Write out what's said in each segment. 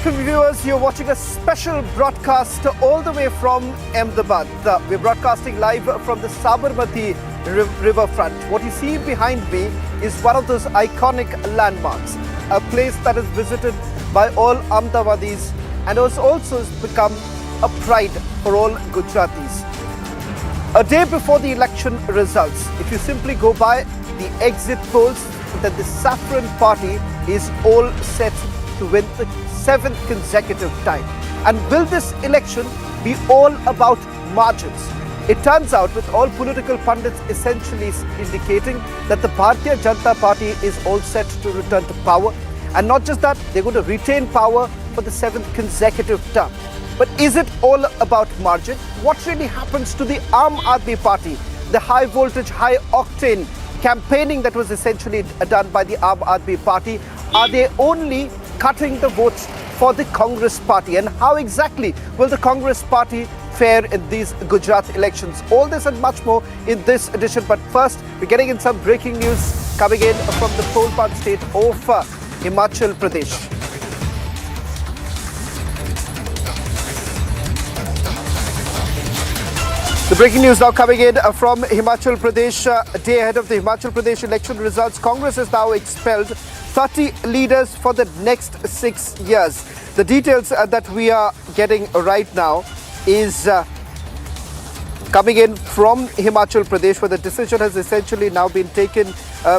FM viewers, you're watching a special broadcast all the way from Ahmedabad. We're broadcasting live from the Sabarmati riverfront. What you see behind me is one of those iconic landmarks, a place that is visited by all Ahmedabadis and has also become a pride for all Gujaratis. A day before the election results, if you simply go by the exit polls, that the Saffron Party is all set to win the 7th consecutive time. And will this election be all about margins? It turns out, with all political pundits essentially indicating that the Bharatiya Janata Party is all set to return to power. And not just that, they're going to retain power for the 7th consecutive term. But is it all about margin? What really happens to the Aam Aadmi Party, the high voltage, high octane campaigning that was essentially done by the Aam Aadmi Party? Are they only cutting the votes for the Congress Party? And how exactly will the Congress Party fare in these Gujarat elections? All this and much more in this edition. But first, we're getting in some breaking news coming in from the Polpan state of Himachal Pradesh. The breaking news now coming in from Himachal Pradesh. A day ahead of the Himachal Pradesh election results, Congress has now expelled 30 leaders for the next 6 years. The details that we are getting right now is coming in from Himachal Pradesh, where the decision has essentially now been taken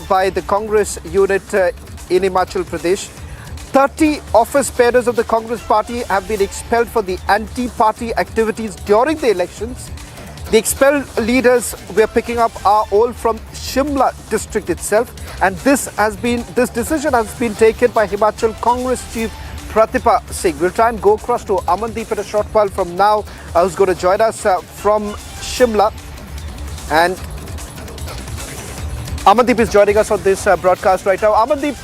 by the Congress unit in Himachal Pradesh. 30 office bearers of the Congress Party have been expelled for the anti-party activities during the elections. The expelled leaders we're picking up are all from Shimla district itself, and this decision has been taken by Himachal Congress Chief Pratibha Singh. We'll try and go across to Amandeep in a short while from now, who's going to join us from Shimla. And Amandeep is joining us on this broadcast right now. Amandeep,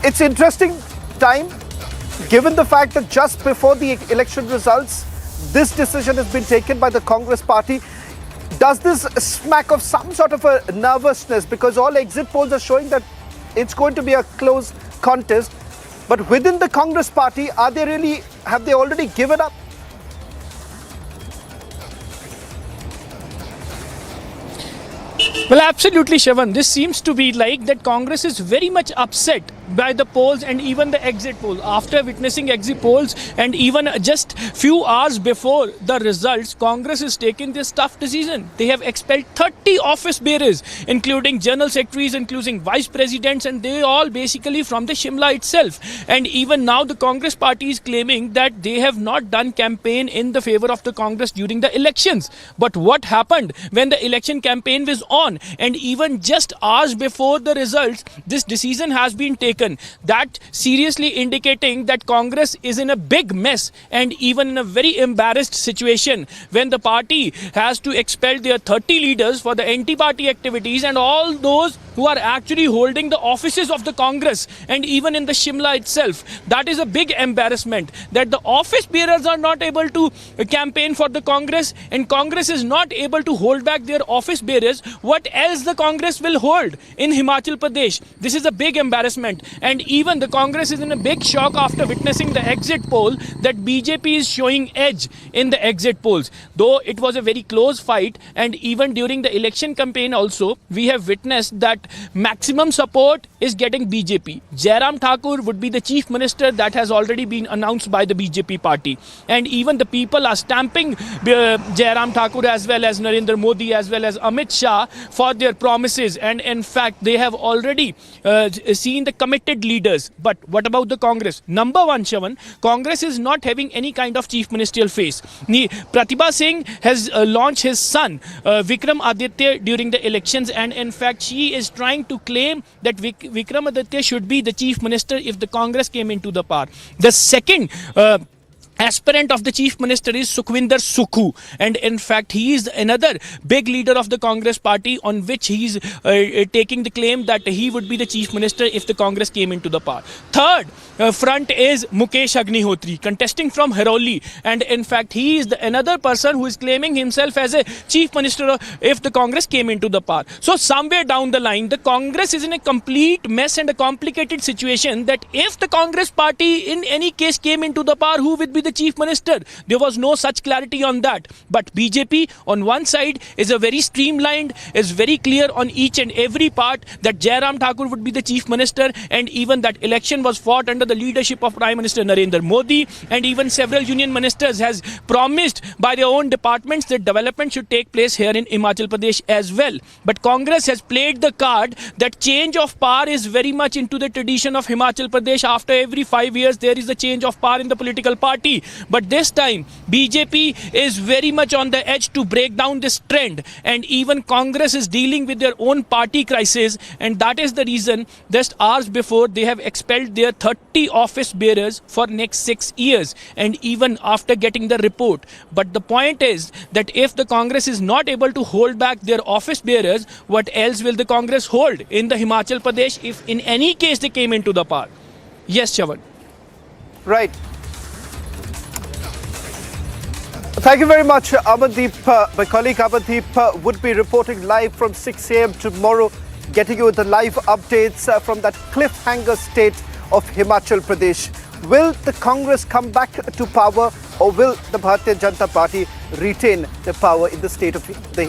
it's interesting time, given the fact that just before the election results, this decision has been taken by the Congress Party. Does this smack of some sort of a nervousness? Because all exit polls are showing that it's going to be a close contest. But within the Congress Party, have they already given up? Well, absolutely, Shravan. This seems to be like that Congress is very much upset by the polls and even the exit poll. After witnessing exit polls and even just few hours before the results, Congress is taking this tough decision. They have expelled 30 office bearers, including general secretaries, including vice presidents, and they all basically from the Shimla itself. And even now the Congress Party is claiming that they have not done campaign in the favor of the Congress during the elections. But what happened when the election campaign was on, and even just hours before the results, this decision has been taken? That seriously indicating that Congress is in a big mess and even in a very embarrassed situation when the party has to expel their 30 leaders for the anti-party activities and all those who are actually holding the offices of the Congress, and even in the Shimla itself. That is a big embarrassment that the office bearers are not able to campaign for the Congress, and Congress is not able to hold back their office bearers. What else the Congress will hold in Himachal Pradesh? This is a big embarrassment. And even the Congress is in a big shock after witnessing the exit poll that BJP is showing edge in the exit polls. Though it was a very close fight, and even during the election campaign also, we have witnessed that maximum support is getting BJP. Jairam Thakur would be the chief minister. That has already been announced by the BJP party. And even the people are stamping Jairam Thakur as well as Narendra Modi as well as Amit Shah for their promises. And in fact, they have already seen the committed leaders. But what about the Congress? Number one, Shravan, Congress is not having any kind of chief ministerial face. Pratibha Singh has launched his son Vikram Aditya during the elections, and in fact she is trying to claim that Vikram Aditya should be the chief minister if the Congress came into the power. The second aspirant of the chief minister is Sukhwinder Sukhu, and in fact he is another big leader of the Congress party, on which he is taking the claim that he would be the chief minister if the Congress came into the power. Third front is Mukesh Agnihotri, contesting from Harauli, and in fact he is another person who is claiming himself as a chief minister if the Congress came into the power. So somewhere down the line, the Congress is in a complete mess and a complicated situation, that if the Congress party in any case came into the power, who would be the chief minister? There was no such clarity on that. But BJP on one side is a very streamlined, is very clear on each and every part that Jairam Thakur would be the chief minister, and even that election was fought under the leadership of Prime Minister Narendra Modi, and even several union ministers has promised by their own departments that development should take place here in Himachal Pradesh as well. But Congress has played the card that change of power is very much into the tradition of Himachal Pradesh. After every 5 years there is a change of power in the political party. But this time BJP is very much on the edge to break down this trend, and even Congress is dealing with their own party crisis, and that is the reason just hours before they have expelled their 30 office bearers for next 6 years, and even after getting the report. But the point is that if the Congress is not able to hold back their office bearers, what else will the Congress hold in the Himachal Pradesh if in any case they came into the power? Yes, Chavan. Right. Thank you very much, Amandeep. My colleague Amandeep would be reporting live from 6 a.m. tomorrow, getting you the live updates from that cliffhanger state of Himachal Pradesh. Will the Congress come back to power, or will the Bharatiya Janata Party retain the power in the state of the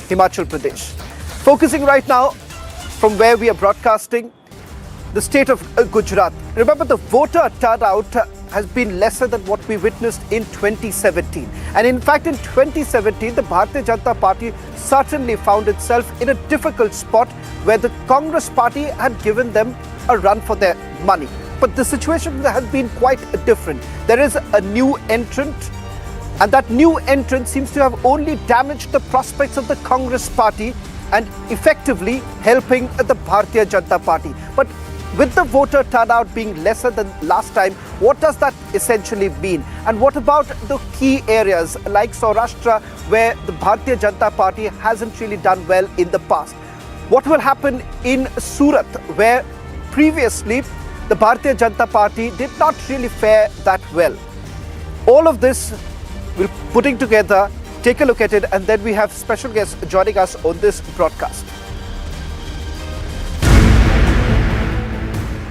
Himachal Pradesh? Focusing right now from where we are broadcasting, the state of Gujarat. Remember, the voter turnout has been lesser than what we witnessed in 2017. And in fact, in 2017, the Bharatiya Janata Party certainly found itself in a difficult spot where the Congress party had given them a run for their money. But the situation has been quite different. There is a new entrant, and that new entrant seems to have only damaged the prospects of the Congress party and effectively helping the Bharatiya Janata Party. But with the voter turnout being lesser than last time, what does that essentially mean? And what about the key areas like Saurashtra, where the Bharatiya Janata Party hasn't really done well in the past? What will happen in Surat, where previously the Bharatiya Janata Party did not really fare that well? All of this we're putting together, take a look at it, and then we have special guests joining us on this broadcast.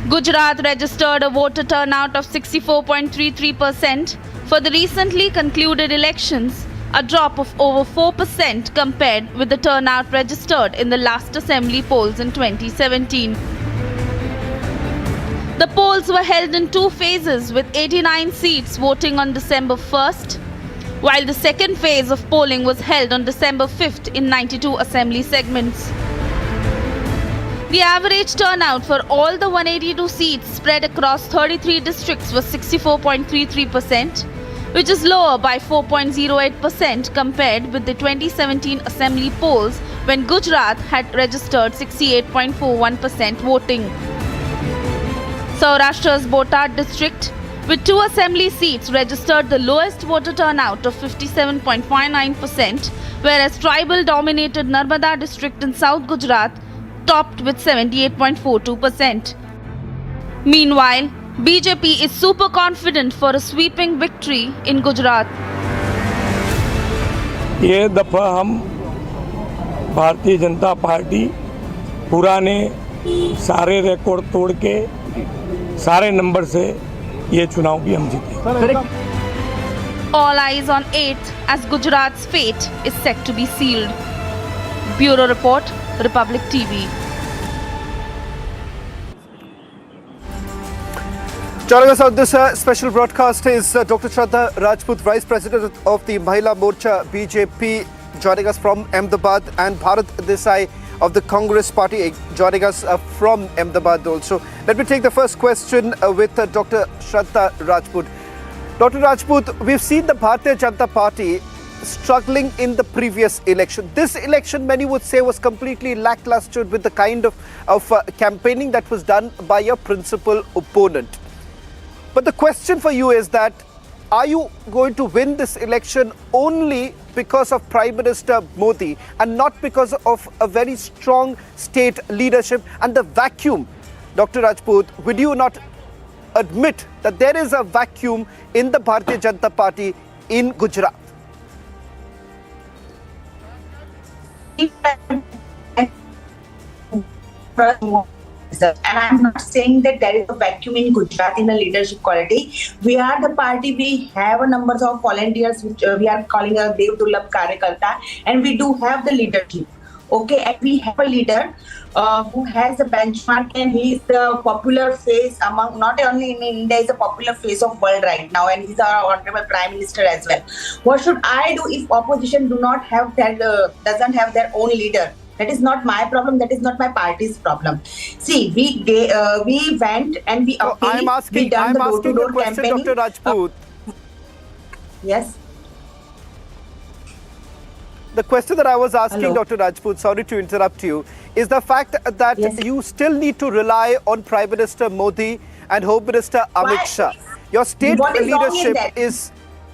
Gujarat registered a voter turnout of 64.33% for the recently concluded elections, a drop of over 4% compared with the turnout registered in the last assembly polls in 2017. The polls were held in two phases, with 89 seats voting on December 1st, while the second phase of polling was held on December 5th in 92 assembly segments. The average turnout for all the 182 seats spread across 33 districts was 64.33%, which is lower by 4.08% compared with the 2017 assembly polls, when Gujarat had registered 68.41% voting. Saurashtra's Botad district, with two assembly seats, registered the lowest voter turnout of 57.59%, whereas tribal-dominated Narmada district in South Gujarat topped with 78.42%. Meanwhile, BJP is super confident for a sweeping victory in Gujarat. ये दफ़ा हम Bharatiya Janata party पुराने सारे record तोड़ के सारे number से ये चुनाव भी हम जीते. All eyes on 8th as Gujarat's fate is set to be sealed. Bureau Report, Republic TV. Joining us on this special broadcast is Dr. Shraddha Rajput, Vice President of the Mahila Morcha BJP, joining us from Ahmedabad, and Bharat Desai of the Congress Party joining us from Ahmedabad also. Let me take the first question with Dr. Shraddha Rajput. Dr. Rajput, we've seen the Bharatiya Janata Party struggling in the previous election. This election, many would say, was completely lackluster with the kind of campaigning that was done by your principal opponent. But the question for you is that are you going to win this election only because of Prime Minister Modi and not because of a very strong state leadership and the vacuum? Dr. Rajput, would you not admit that there is a vacuum in the Bharatiya Janata Party in Gujarat? And I'm not saying that there is a vacuum in Gujarat in the leadership quality. We are the party, we have a numbers of volunteers which we are calling a Dev Durlabh Karyakarta, and we do have the leadership. Okay, and we have a leader who has a benchmark, and he is the popular face among, not only in India, is a popular face of world right now, and he's our honorable Prime Minister as well. What should I do if opposition do not have their doesn't have their own leader? That is not my problem. That is not my party's problem. See, we went and we appealed. I'm asking the question, campaigning. Dr. Rajput. Yes. The question that I was asking, Hello. Dr. Rajput, sorry to interrupt you, is the fact that Yes. you still need to rely on Prime Minister Modi and Home Minister Amit Why? Shah. Your state What is wrong in leadership that?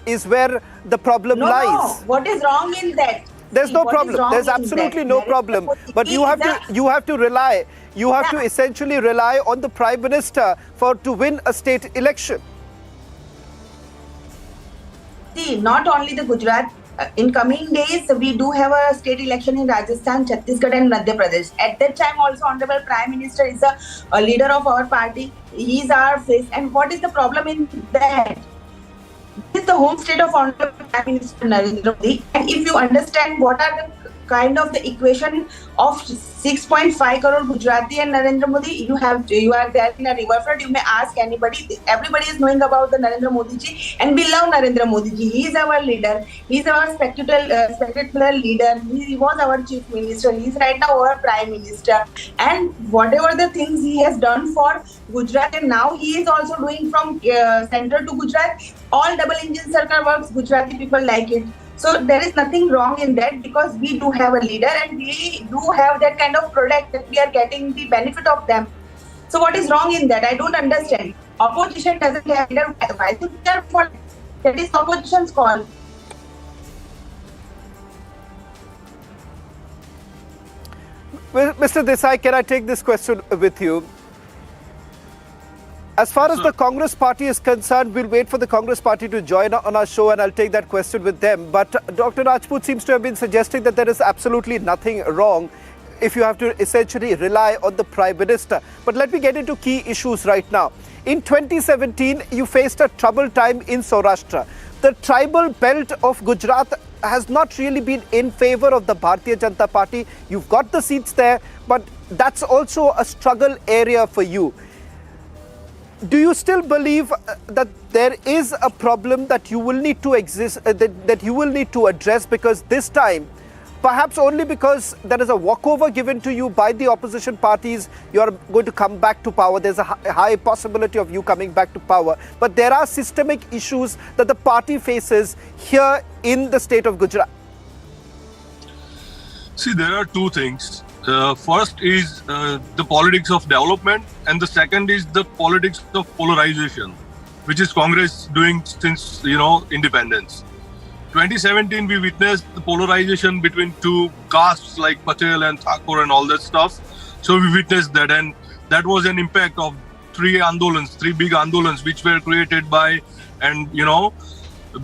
is where the problem No, lies. what is wrong in that? There's See, no what is problem. wrong There's in absolutely that? no There is problem. the But you have to rely. You have to Yeah. essentially rely on the Prime Minister to win a state election. See, not only the Gujarat. In coming days, we do have a state election in Rajasthan, Chhattisgarh, and Madhya Pradesh. At that time, also, Honorable Prime Minister is a leader of our party. He is our face. And what is the problem in that? This is the home state of Honorable Prime Minister Narendra Modi. And if you understand what are the kind of the equation of 6.5 crore Gujarati and Narendra Modi, you are there in a riverfront. You may ask anybody. Everybody is knowing about the Narendra Modi ji, and we love Narendra Modi ji. He is our leader. He is our spectacular leader. He was our chief minister. He is right now our prime minister. And whatever the things he has done for Gujarat, and now he is also doing from central to Gujarat. All double engine circle works. Gujarati people like it. So there is nothing wrong in that, because we do have a leader and we do have that kind of product that we are getting the benefit of them. So what is wrong in that? I don't understand. Opposition doesn't have leader. Why should we are for? That is opposition's call. Well, Mr. Desai, can I take this question with you? As far as the Congress party is concerned, we'll wait for the Congress party to join on our show and I'll take that question with them. But Dr. Rajput seems to have been suggesting that there is absolutely nothing wrong if you have to essentially rely on the Prime Minister. But let me get into key issues right now. In 2017, you faced a troubled time in Saurashtra. The tribal belt of Gujarat has not really been in favor of the Bharatiya Janata Party. You've got the seats there, but that's also a struggle area for you. Do you still believe that there is a problem that you will need to that you will need to address, because this time, perhaps only because there is a walkover given to you by the opposition parties, you are going to come back to power. There's a high possibility of you coming back to power. But there are systemic issues that the party faces here in the state of Gujarat. See, there are two things. First is the politics of development, and the second is the politics of polarization, which is Congress doing since independence. 2017, we witnessed the polarization between two castes like Patel and Thakur and all that stuff. So we witnessed that, and that was an impact of three big andolans, which were created by and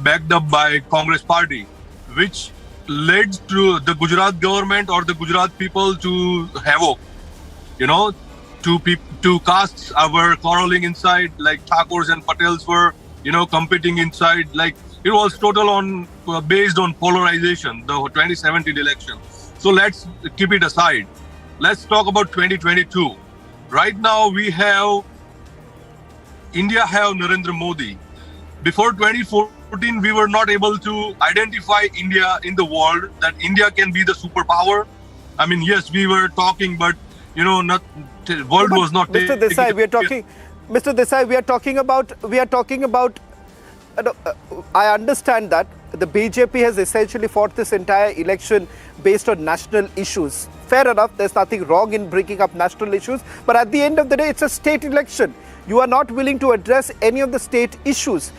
backed up by Congress party, which led to the Gujarat government or the Gujarat people to havoc. Two castes were quarreling inside, like Thakurs and Patels were, competing inside. Like it was based on polarization, the 2017 election. So let's keep it aside. Let's talk about 2022. Right now India have Narendra Modi. Before 2014, we were not able to identify India in the world, that India can be the superpower. I mean, yes, we were talking, but world was not. Mr. Desai, Mr. Desai, we are talking about. I understand that the BJP has essentially fought this entire election based on national issues. Fair enough, there's nothing wrong in bringing up national issues, but at the end of the day, it's a state election. You are not willing to address any of the state issues.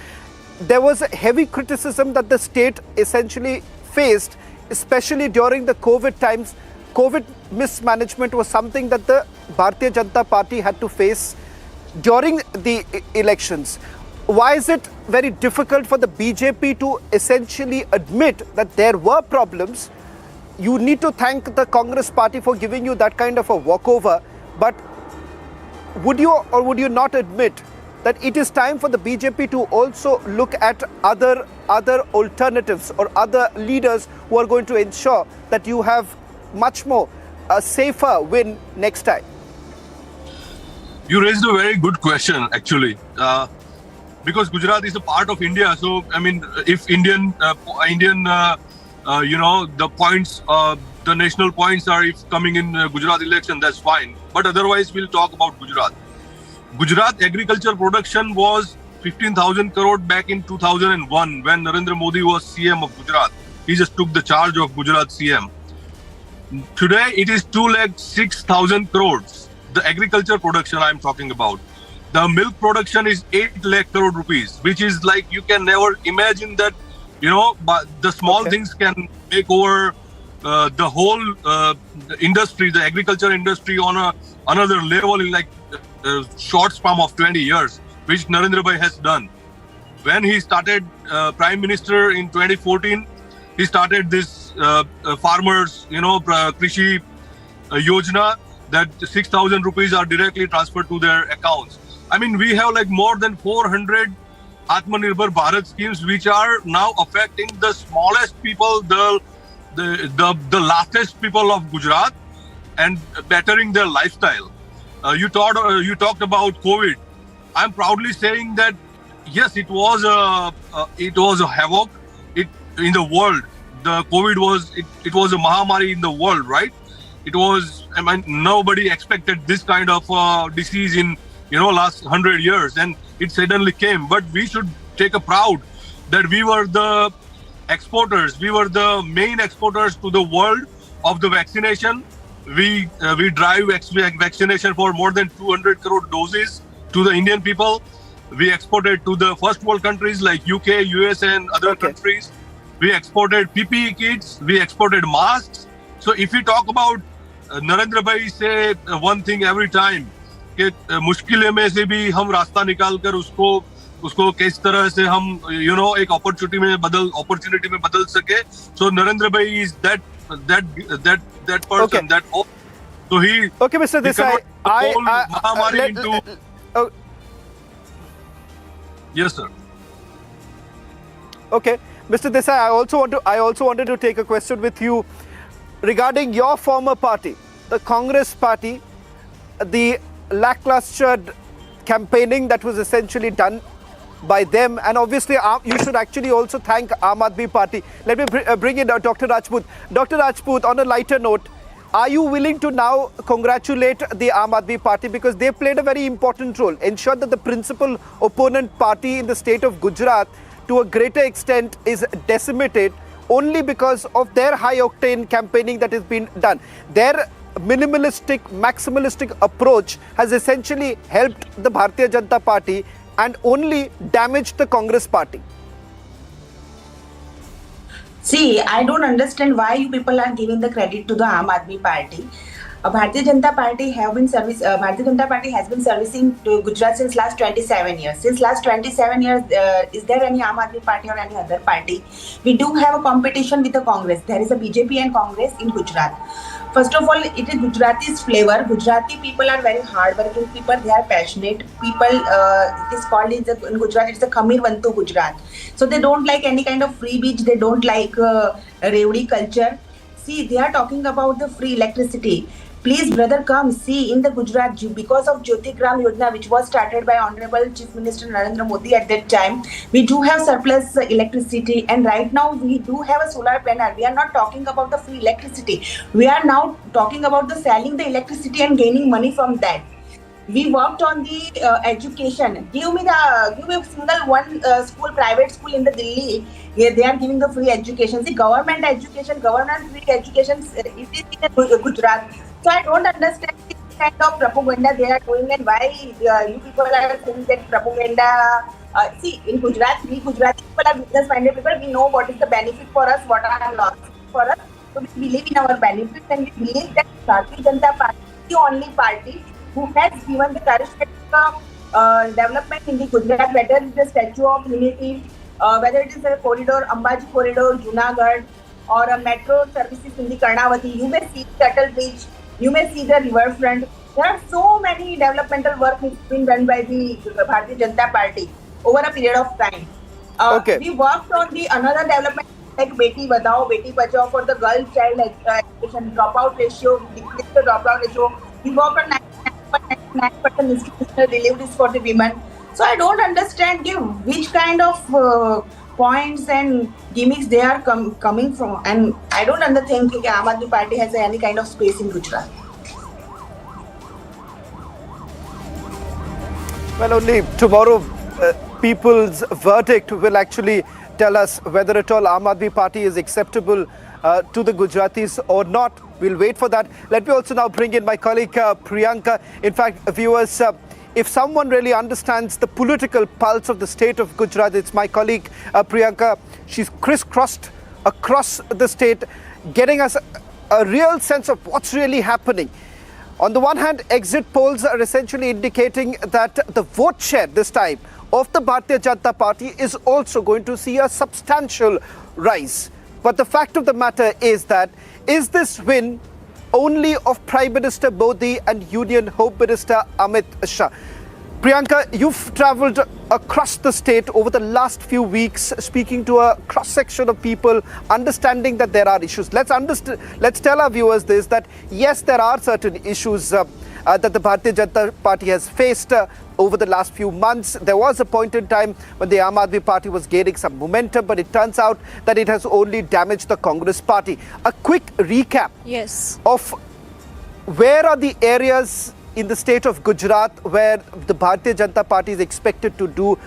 there was a heavy criticism that the state essentially faced, especially during the COVID times. COVID mismanagement was something that the Bharatiya Janata Party had to face during the elections. Why is it very difficult for the BJP to essentially admit that there were problems? You need to thank the Congress party for giving you that kind of a walkover, but would you or would you not admit that it is time for the BJP to also look at other alternatives or other leaders who are going to ensure that you have much more a safer win next time? You raised a very good question, actually, because Gujarat is a part of India. So, I mean, if Indian, the points, the national points are if coming in Gujarat election, that's fine. But otherwise, we'll talk about Gujarat. Gujarat agriculture production was 15,000 crore back in 2001 when Narendra Modi was CM of Gujarat. He just took the charge of Gujarat CM. Today, it is 2,06,000 crores. The agriculture production I'm talking about. The milk production is 8 lakh crore rupees, which is like you can never imagine that, but the small things can make over the whole industry, the agriculture industry on another level in like a short span of 20 years, which Narendra Bhai has done. When he started Prime Minister in 2014, he started this farmers, Krishi Yojana, that 6,000 rupees are directly transferred to their accounts. I mean, we have like more than 400 Atmanirbhar Bharat schemes, which are now affecting the smallest people, the lastest people of Gujarat, and bettering their lifestyle. You talked about COVID. I'm proudly saying that yes, it was a havoc in the world. The COVID was a mahamari in the world, right? It was, I mean, nobody expected this kind of disease in last 100 years, and it suddenly came. But we should take a proud that we were the exporters. We were the main exporters to the world of the vaccination. We drive vaccination for more than 200 crore doses to the Indian people. We exported to the first world countries like UK, US, and other countries. We exported PPE kits. We exported masks. So if we talk about Narendra Bhai say one thing every time, कि मुश्किलें में से भी हम रास्ता निकाल कर उसको किस तरह से हम एक अपॉर्चुनिटी में बदल सके. So Narendra Bhai is that person, that so he Mr. Desai, yes sir. Okay, Mr. Desai, I also wanted to take a question with you regarding your former party, the Congress party, the lackluster campaigning that was essentially done by them, and obviously you should actually also thank Aam Aadmi Party. Let me bring in Dr. Rajput. Dr. Rajput, on a lighter note, are you willing to now congratulate the Aam Aadmi Party because they played a very important role, ensured that the principal opponent party in the state of Gujarat to a greater extent is decimated only because of their high-octane campaigning that has been done. Their minimalistic, maximalistic approach has essentially helped the Bharatiya Janata Party and only damaged the Congress party. See, I don't understand why you people are giving the credit to the Aam Aadmi Party. Bharatiya Janata Party has been servicing to Gujarat since last 27 years. Since last 27 years, is there any Aam Aadmi Party or any other party? We do have a competition with the Congress. There is a BJP and Congress in Gujarat. First of all, it is Gujarati's flavor. Gujarati people are very hardworking people. They are passionate people. It is called in Gujarat, it's the Khamir Vantu Gujarat. So they don't like any kind of free beach. They don't like Revdi culture. See, they are talking about the free electricity. Please, brother, come see in the Gujarat, because of Jyoti Gram Yojana, which was started by Honorable Chief Minister Narendra Modi at that time, we do have surplus electricity, and right now we do have a solar panel. We are not talking about the free electricity. We are now talking about the selling the electricity and gaining money from that. We worked on the education. Give me single one school, private school in the Delhi. Yeah, they are giving the free education. See, government education, government free education, it is in Gujarat. So I don't understand this kind of propaganda they are doing and why you people are saying that propaganda See, in Gujarat, we Gujarati people are business-minded people. We know what is the benefit for us, what are losses for us. So we believe in our benefits, and we believe that Bharatiya Janata Party is the only party who has given the charismatic development in the Gujarat, whether it is the Statue of Unity, whether it is a corridor, Ambaji corridor, Junagadh, or a metro services in the Karnavati. You may see the Atal Bridge, you may see the riverfront. There are so many developmental work which has been done by the Bharatiya Janata Party over a period of time. Okay. We worked on the another development like Beti Badao, Beti Bachao for the girl child education dropout ratio. We decreased the dropout ratio. We worked on 99% institutional deliveries for the women. So I don't understand which kind of points and gimmicks they are coming from, and I don't understand that Aam Aadmi Party has any kind of space in Gujarat. Well, only tomorrow people's verdict will actually tell us whether at all Aam Aadmi Party is acceptable to the Gujaratis or not. We'll wait for that. Let me also now bring in my colleague Priyanka. In fact, viewers, if someone really understands the political pulse of the state of Gujarat, it's my colleague Priyanka. She's crisscrossed across the state, getting us a real sense of what's really happening. On the one hand, exit polls are essentially indicating that the vote share this time of the Bharatiya Janata Party is also going to see a substantial rise. But the fact of the matter is that, is this win only of Prime Minister Modi and Union Home Minister Amit Shah? Priyanka, you've travelled across the state over the last few weeks, speaking to a cross-section of people, understanding that there are issues. Let's tell our viewers this, that yes, there are certain issues that the Bharatiya Janata Party has faced over the last few months. There was a point in time when the Aam Aadmi Party was gaining some momentum, but it turns out that it has only damaged the Congress Party. A quick recap of where are the areas in the state of Gujarat where the Bharatiya Janata Party is expected to do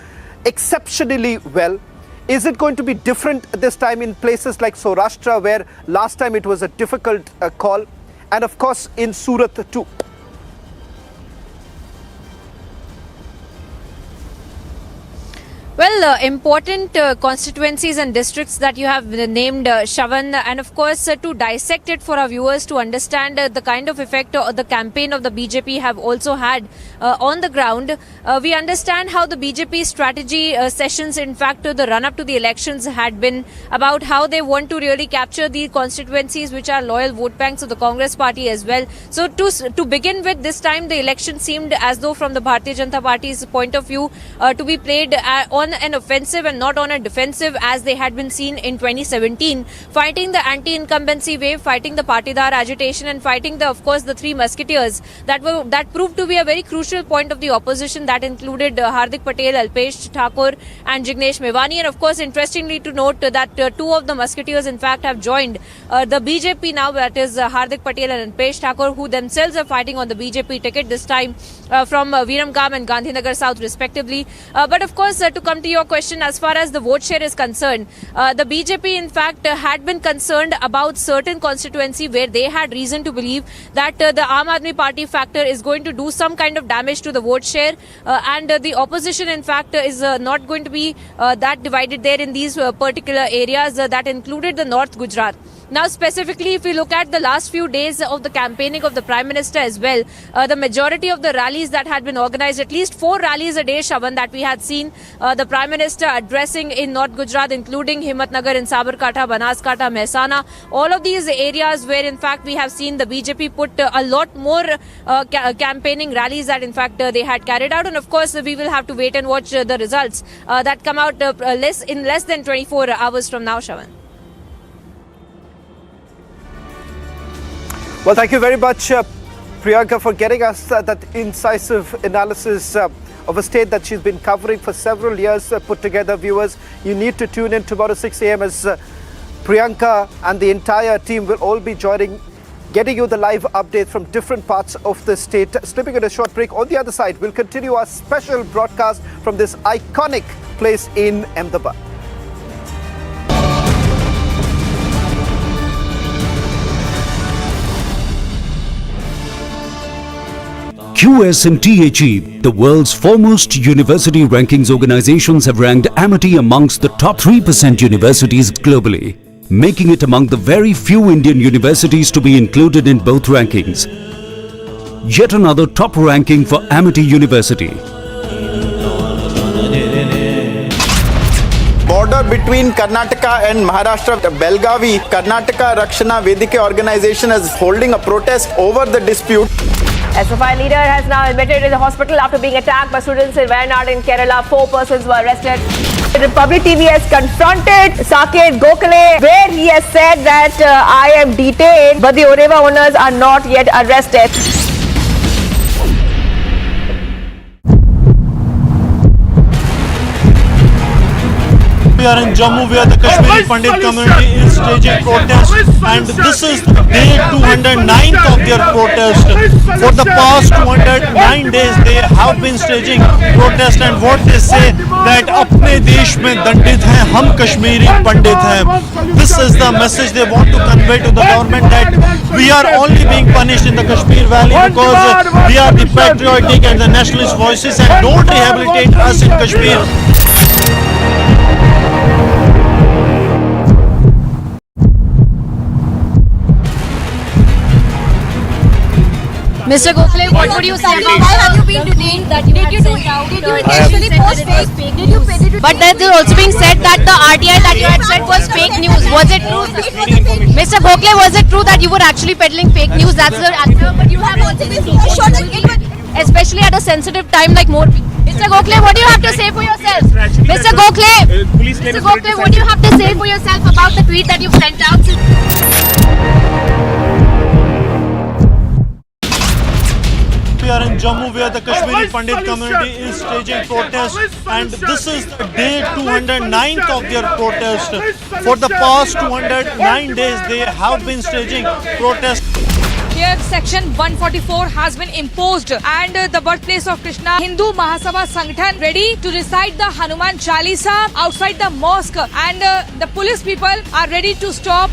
exceptionally well. Is it going to be different this time in places like Saurashtra, where last time it was a difficult call, and of course in Surat too? Well, important constituencies and districts that you have named, Shavan, and of course to dissect it for our viewers to understand the kind of effect the campaign of the BJP have also had on the ground. We understand how the BJP strategy sessions, in fact, the run-up to the elections had been about how they want to really capture the constituencies which are loyal vote banks of the Congress Party as well. So to begin with, this time the election seemed as though from the Bharatiya Janata Party's point of view to be played on an offensive and not on a defensive as they had been seen in 2017, fighting the anti-incumbency wave, fighting the Patidar agitation, and fighting the, of course, the three musketeers that proved to be a very crucial point of the opposition, that included Hardik Patel, Alpesh Thakur and Jignesh Mevani. And of course, interestingly to note that two of the musketeers in fact have joined the BJP now, that is Hardik Patel and Alpesh Thakur, who themselves are fighting on the BJP ticket this time from Viramgam and Gandhinagar South respectively. But of course, to come to your question, as far as the vote share is concerned, the BJP in fact had been concerned about certain constituency where they had reason to believe that the Aam Aadmi Party factor is going to do some kind of damage to the vote share, and the opposition in fact is not going to be that divided there in these particular areas that included the North Gujarat. Now, specifically, if we look at the last few days of the campaigning of the Prime Minister as well, the majority of the rallies that had been organized, at least 4 rallies a day, Shavan, that we had seen the Prime Minister addressing in North Gujarat, including Himatnagar in Sabarkantha, Banaskantha, Mehsana, all of these areas where in fact we have seen the BJP put a lot more campaigning rallies that in fact they had carried out. And of course, we will have to wait and watch the results that come out in less than 24 hours from now, Shavan. Well, thank you very much, Priyanka, for getting us that incisive analysis of a state that she's been covering for several years. Put together, viewers, you need to tune in tomorrow 6 a.m. as Priyanka and the entire team will all be joining, getting you the live updates from different parts of the state. Slipping on a short break. On the other side, we'll continue our special broadcast from this iconic place in Ahmedabad. QS and THE, the world's foremost university rankings organizations, have ranked Amity amongst the top 3% universities globally, making it among the very few Indian universities to be included in both rankings. Yet another top ranking for Amity University. Border between Karnataka and Maharashtra, Belgavi, Karnataka Rakshana Vedike organization is holding a protest over the dispute. SFI leader has now admitted in the hospital after being attacked by students in Wayanad in Kerala. 4 persons were arrested. Republic TV has confronted Saket Gokhale, where he has said that I am detained, but the Oreva owners are not yet arrested. We are in Jammu where the Kashmiri Pandit community is staging protest, and this is day 209th of their protest. For the past 209 days they have been staging protest, and what they say that अपने देश में दंडित हैं हम कश्मीरी पंडित हैं. This is the message they want to convey to the government, that we are only being punished in the Kashmir Valley because we are the patriotic and the nationalist voices, and don't rehabilitate us in Kashmir. Mr. Gokhale, what would you say about why have you been detained? Did you actually post fake? But that is also being said that the RTI that you had said was fake news. Was it true? Mr. Gokhale, was it true that you were actually peddling fake news? That's the answer. But you have also been especially at a sensitive time like more. Mr. Gokhale, what do you have to say for yourself? Mr. Gokhale, what do you have to say for yourself about the tweet that you've sent out? We are in Jammu where the Kashmiri Pandit community is staging protest, and this is day 209th of their protest. For the past 209 days they have been staging protest. Here section 144 has been imposed, and the birthplace of Krishna, Hindu Mahasabha Sangathan ready to recite the Hanuman Chalisa outside the mosque, and the police people are ready to stop.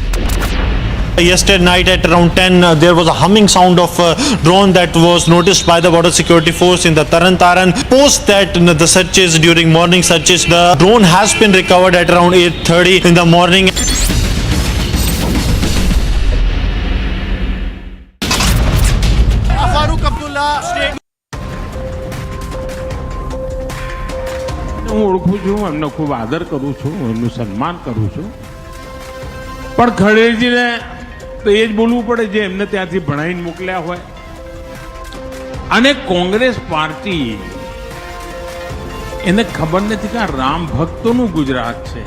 Yesterday night at around 10, there was a humming sound of a drone that was noticed by the border security force in the Taran. Post that, the searches, during morning searches, the drone has been recovered at around 8:30 in the morning. Farooq Abdullah statement. હું ઓળખું છું, એમનો ખૂબ આદર કરું છું, એમનું સન્માન કરું છું, પણ ખડેરજીને તો એ જ બોલવું પડે જે એમને ત્યાંથી ભણાવીને મોકલ્યા હોય. અને કોંગ્રેસ પાર્ટી એને ખબર નથી કે આ રામ ભક્તોનું ગુજરાત છે.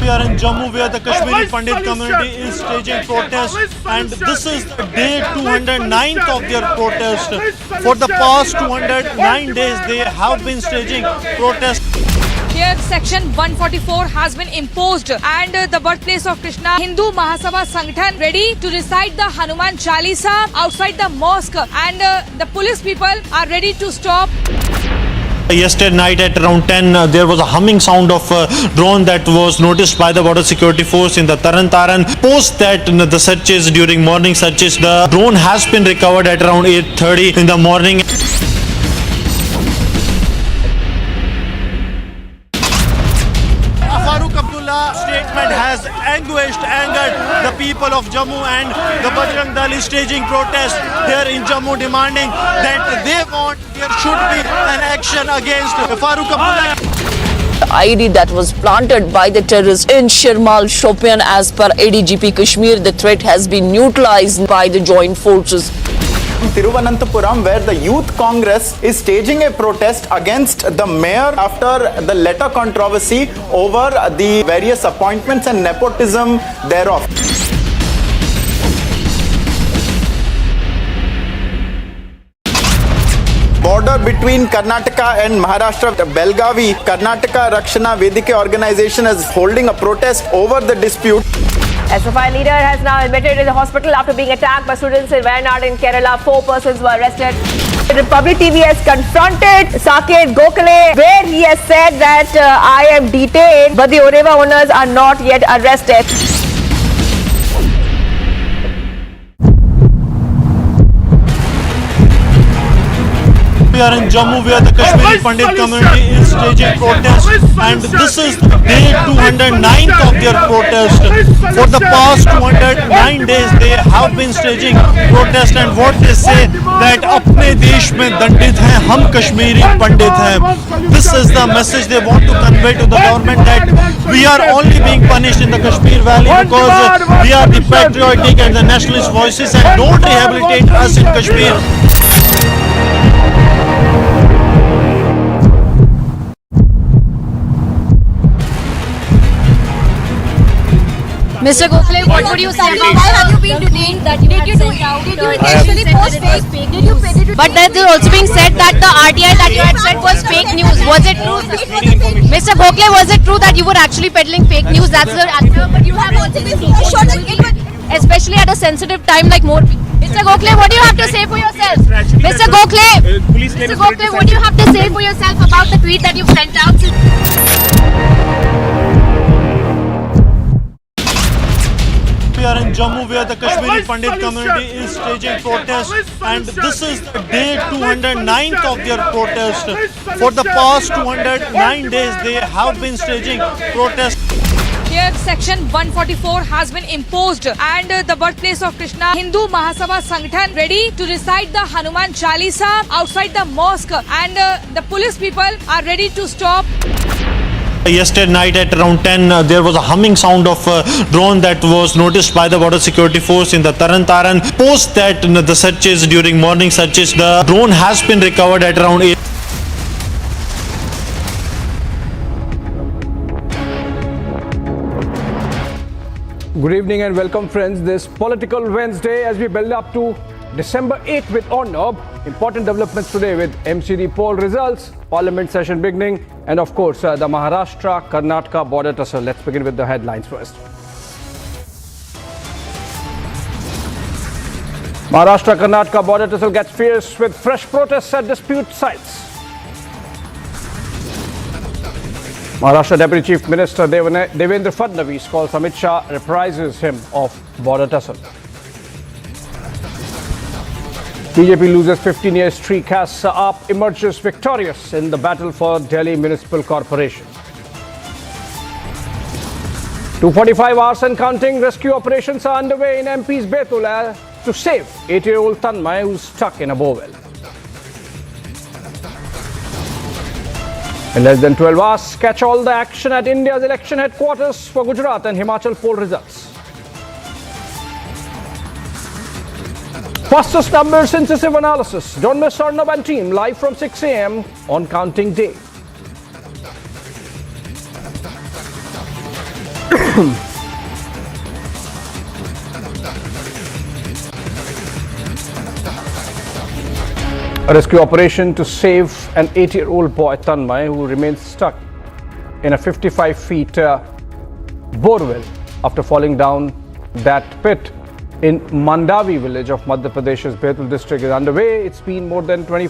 We are in Jammu where the Kashmiri Pandit community is staging protest, and this is day 209th of their protest. For the past 209 days they have been staging protest. Here section 144 has been imposed, and the birthplace of Krishna, Hindu Mahasabha Sangathan ready to recite the Hanuman Chalisa outside the mosque, and the police people are ready to stop. Yesterday night at around 10, there was a humming sound of a drone that was noticed by the border security force in the Taran. Post that, the searches, during morning searches, the drone has been recovered at around 8:30 in the morning. Farooq Abdullah statement has angered the people of Jammu, and the Bajrang Dal is staging protest here in Jammu, demanding that they want there should be an action against Farooq Abdullah. The IED that was planted by the terrorists in Shirmal Shopian, as per ADGP Kashmir, the threat has been neutralized by the joint forces. Thiruvananthapuram, where the Youth Congress is staging a protest against the mayor after the letter controversy over the various appointments and nepotism thereof. Border between Karnataka and Maharashtra, Belgavi, Karnataka Rakshana Vedike organization is holding a protest over the dispute. SFI leader has now admitted in the hospital after being attacked by students in Wayanad in Kerala. 4 persons were arrested. Republic TV has confronted Saket Gokhale, where he has said that I am detained, but the Oreva owners are not yet arrested. We are in Jammu where the Kashmiri Pandit community is staging protests, and this is day 209th of their protest. For the past 209 days they have been staging protest, and what they say that अपने देश में दंडित हैं हम कश्मीरी पंडित हैं. This is the message they want to convey to the government, that we are only being punished in the Kashmir Valley because we are the patriotic and the nationalist voices, and don't rehabilitate us in Kashmir. Mr. Gokhale, what would you say about why have you been detained? Did you intentionally post fake? But that is also being said that the RTI that you had said was fake news. Was it true? Mr. Gokhale, was it true that you were actually peddling fake news? That's the answer. But you have also been especially at a sensitive time like Morbi. Mr. Gokhale, what do you have to say for yourself? Mr. Gokhale, what do you have to say for yourself about the tweet that you've sent out? We are in Jammu where the Kashmiri Pandit community is staging protests, and this is day 209th of their protest. For the past 209 days they have been staging protests. Here section 144 has been imposed, and the birthplace of Krishna, Hindu Mahasabha Sangathan ready to recite the Hanuman Chalisa outside the mosque, and the police people are ready to stop. Yesterday night at around 10 there was a humming sound of drone that was noticed by the border security force in the Taran Taran. Post that the searches, during morning searches, the drone has been recovered at around 8. Good evening and welcome, friends. This political Wednesday as we build up to December 8th with honor. Important developments today with MCD poll results, Parliament session beginning, and of course the Maharashtra-Karnataka border tussle. Let's begin with the headlines first. Maharashtra-Karnataka border tussle gets fierce with fresh protests at dispute sites. Maharashtra Deputy Chief Minister Devendra Fadnavis calls Amit Shah, reprises him of border tussle. BJP loses 15-year streak as AAP emerges victorious in the battle for Delhi Municipal Corporation. 245 hours and counting rescue operations are underway in MP's Betul to save 8-year-old Tanmay, who's stuck in a bowel. In less than 12 hours, catch all the action at India's election headquarters for Gujarat and Himachal poll results. Fastest numbers incisive analysis. Don't miss Arnab and team live from 6 a.m. on counting day. A rescue operation to save an 8-year-old boy Tanmay, who remains stuck in a 55 feet borewell after falling down that pit in Mandavi village of Madhya Pradesh's Betul district is underway. It's been more than 25